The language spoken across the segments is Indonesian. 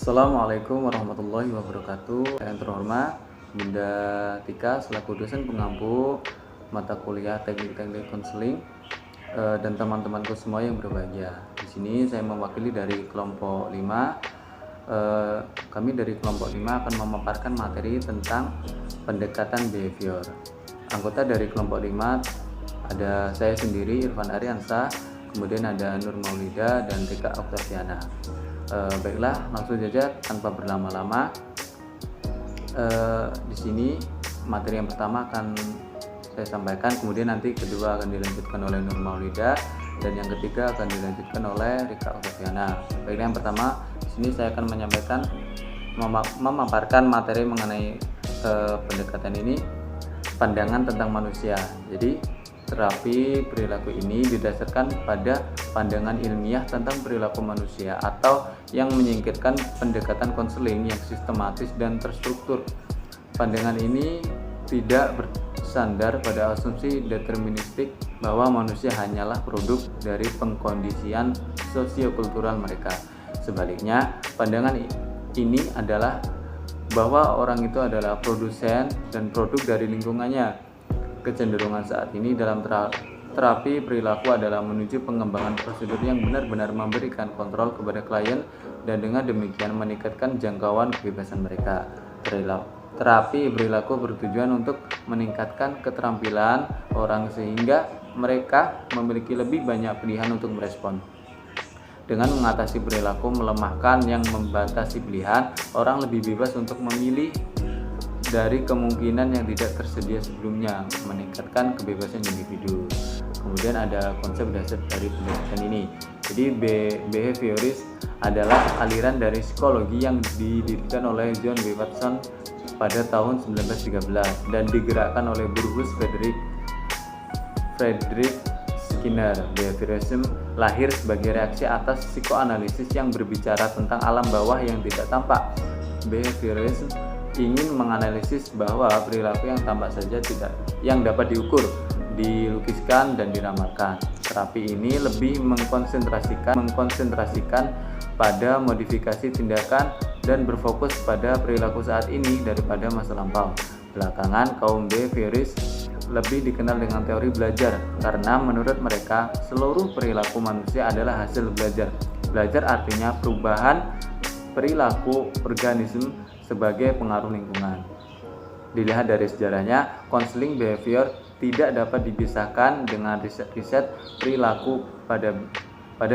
Assalamualaikum warahmatullahi wabarakatuh. Yang terhormat Bunda Tika selaku dosen pengampu mata kuliah teknik-teknik konseling dan teman-temanku semua yang berbahagia. Di sini saya mewakili dari kelompok 5. Kami dari kelompok 5 akan memaparkan materi tentang pendekatan behavior. Anggota dari kelompok 5 ada saya sendiri, Irfan Ariansa, kemudian ada Nur Maulida dan Tika Oktaviana. Baiklah, langsung saja tanpa berlama-lama. Di sini materi yang pertama akan saya sampaikan, kemudian nanti kedua akan dilanjutkan oleh Nur Maulida dan yang ketiga akan dilanjutkan oleh Rika Oktaviana. Baiklah, yang pertama di sini saya akan menyampaikan memaparkan materi mengenai pendekatan ini, pandangan tentang manusia. Jadi terapi perilaku ini didasarkan pada pandangan ilmiah tentang perilaku manusia atau yang menyingkirkan pendekatan konseling yang sistematis dan terstruktur. Pandangan ini tidak bersandar pada asumsi deterministik bahwa manusia hanyalah produk dari pengkondisian sosiokultural mereka. Sebaliknya, pandangan ini adalah bahwa orang itu adalah produsen dan produk dari lingkungannya. Kecenderungan saat ini dalam terapi perilaku adalah menuju pengembangan prosedur yang benar-benar memberikan kontrol kepada klien dan dengan demikian meningkatkan jangkauan kebebasan mereka. Terapi perilaku bertujuan untuk meningkatkan keterampilan orang sehingga mereka memiliki lebih banyak pilihan untuk merespon. Dengan mengatasi perilaku melemahkan yang membatasi pilihan, orang lebih bebas untuk memilih dari kemungkinan yang tidak tersedia sebelumnya, meningkatkan kebebasan individu. Kemudian ada konsep dasar dari pendekatan ini. Jadi behavioris adalah aliran dari psikologi yang didirikan oleh John W. Watson pada tahun 1913 dan digerakkan oleh Bruce Frederick Skinner. Behaviorism lahir sebagai reaksi atas psikoanalisis yang berbicara tentang alam bawah yang tidak tampak. Behaviorism ingin menganalisis bahwa perilaku yang tampak saja tidak yang dapat diukur, dilukiskan dan diramalkan. Terapi ini lebih mengkonsentrasikan pada modifikasi tindakan dan berfokus pada perilaku saat ini daripada masa lampau. Belakangan kaum behavioris lebih dikenal dengan teori belajar karena menurut mereka seluruh perilaku manusia adalah hasil belajar. Belajar artinya perubahan perilaku organisme sebagai pengaruh lingkungan. Dilihat dari sejarahnya, konseling behavior tidak dapat dipisahkan dengan riset-riset perilaku pada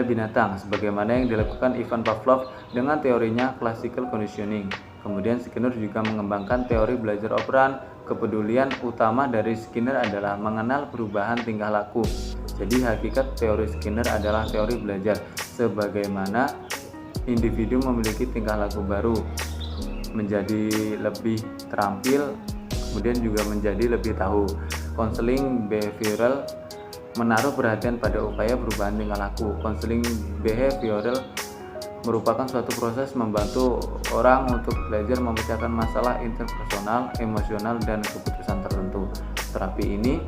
binatang sebagaimana yang dilakukan Ivan Pavlov dengan teorinya classical conditioning. Kemudian Skinner juga mengembangkan teori belajar operan. Kepedulian utama dari Skinner adalah mengenal perubahan tingkah laku. Jadi hakikat teori Skinner adalah teori belajar sebagaimana individu memiliki tingkah laku baru, menjadi lebih terampil, kemudian juga menjadi lebih tahu. Konseling behavioral menaruh perhatian pada upaya perubahan tingkah laku. Konseling behavioral merupakan suatu proses membantu orang untuk belajar memecahkan masalah interpersonal, emosional, dan keputusan tertentu. Terapi ini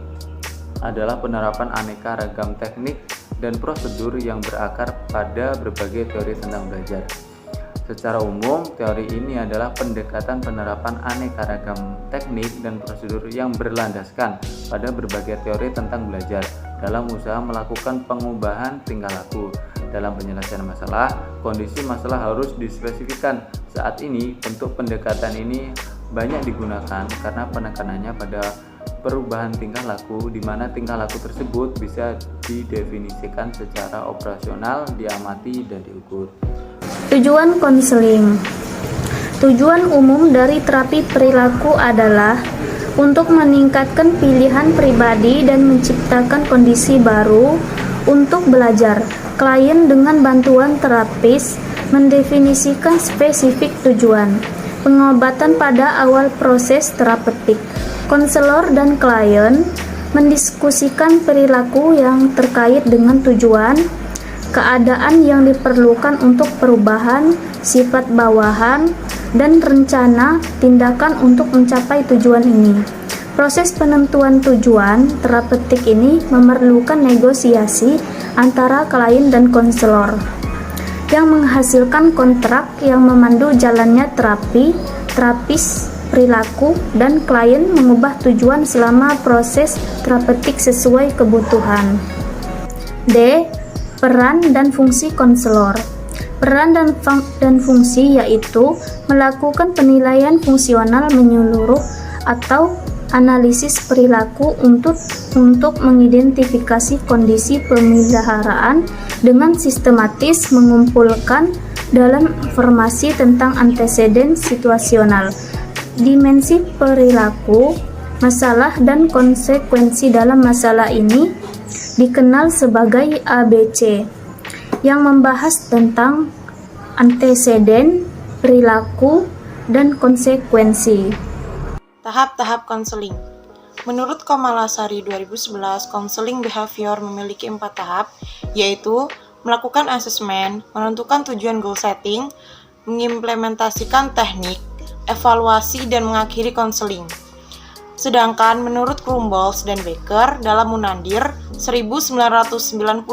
adalah penerapan aneka ragam teknik dan prosedur yang berakar pada berbagai teori tentang belajar. Secara umum, teori ini adalah pendekatan penerapan aneka ragam teknik dan prosedur yang berlandaskan pada berbagai teori tentang belajar dalam usaha melakukan pengubahan tingkah laku. Dalam penyelesaian masalah, kondisi masalah harus dispesifikkan. Saat ini, bentuk pendekatan ini banyak digunakan karena penekanannya pada perubahan tingkah laku, di mana tingkah laku tersebut bisa didefinisikan secara operasional, diamati, dan diukur. Tujuan konseling. Tujuan umum dari terapi perilaku adalah untuk meningkatkan pilihan pribadi dan menciptakan kondisi baru untuk belajar. Klien dengan bantuan terapis mendefinisikan spesifik tujuan pengobatan pada awal proses terapeutik. Konselor dan klien mendiskusikan perilaku yang terkait dengan tujuan, keadaan yang diperlukan untuk perubahan, sifat bawahan, dan rencana tindakan untuk mencapai tujuan ini. Proses penentuan tujuan terapeutik ini memerlukan negosiasi antara klien dan konselor. yang menghasilkan kontrak yang memandu jalannya terapi, terapis, perilaku, dan klien mengubah tujuan selama proses terapeutik sesuai kebutuhan. D. Peran dan fungsi konselor. Peran dan fungsi yaitu melakukan penilaian fungsional menyeluruh atau analisis perilaku untuk mengidentifikasi kondisi pemeliharaan dengan sistematis, mengumpulkan dalam informasi tentang anteseden situasional, dimensi perilaku, masalah dan konsekuensi dalam masalah ini dikenal sebagai ABC, yang membahas tentang anteseden, perilaku, dan konsekuensi. Tahap-tahap konseling. Menurut Komalasari 2011, konseling behavior memiliki 4 tahap, yaitu melakukan asesmen, menentukan tujuan goal setting, mengimplementasikan teknik, evaluasi, dan mengakhiri konseling. Sedangkan menurut Krumbolz dan Becker dalam Munandir 1996,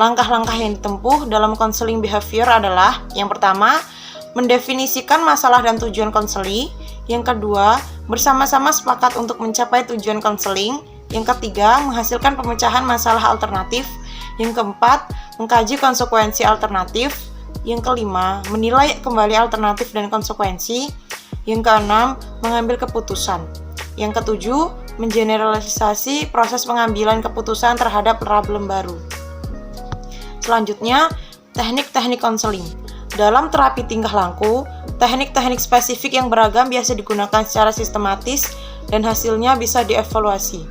langkah-langkah yang ditempuh dalam konseling behavior adalah: yang pertama, mendefinisikan masalah dan tujuan konseling; yang kedua, bersama-sama sepakat untuk mencapai tujuan konseling; yang ketiga, menghasilkan pemecahan masalah alternatif; yang keempat, mengkaji konsekuensi alternatif; yang kelima, menilai kembali alternatif dan konsekuensi; yang keenam, mengambil keputusan; yang ketujuh, mengeneralisasi proses pengambilan keputusan terhadap problem baru. Selanjutnya, teknik-teknik konseling. Dalam terapi tingkah laku, teknik-teknik spesifik yang beragam biasa digunakan secara sistematis dan hasilnya bisa dievaluasi.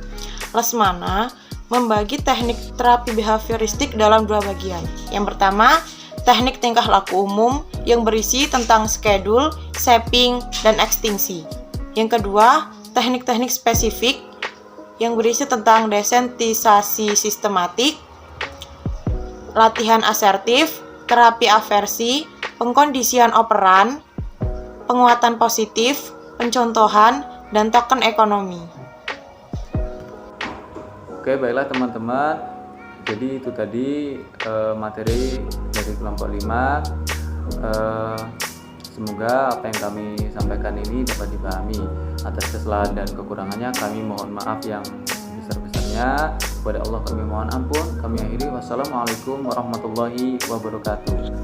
Lesmana membagi teknik terapi behavioristik dalam 2 bagian. Yang pertama, teknik tingkah laku umum yang berisi tentang schedule, shaping, dan ekstinsi. Yang kedua, teknik-teknik spesifik yang berisi tentang desensitisasi sistematik, latihan asertif, terapi aversi, pengkondisian operan, penguatan positif, pencontohan, dan token ekonomi. Oke, baiklah teman-teman. Jadi itu tadi materi dari kelompok 5. Semoga apa yang kami sampaikan ini dapat dipahami. Atas kesalahan dan kekurangannya kami mohon maaf yang sebesar-besarnya. Kepada Allah kami mohon ampun. Kami akhiri. Wassalamualaikum warahmatullahi wabarakatuh.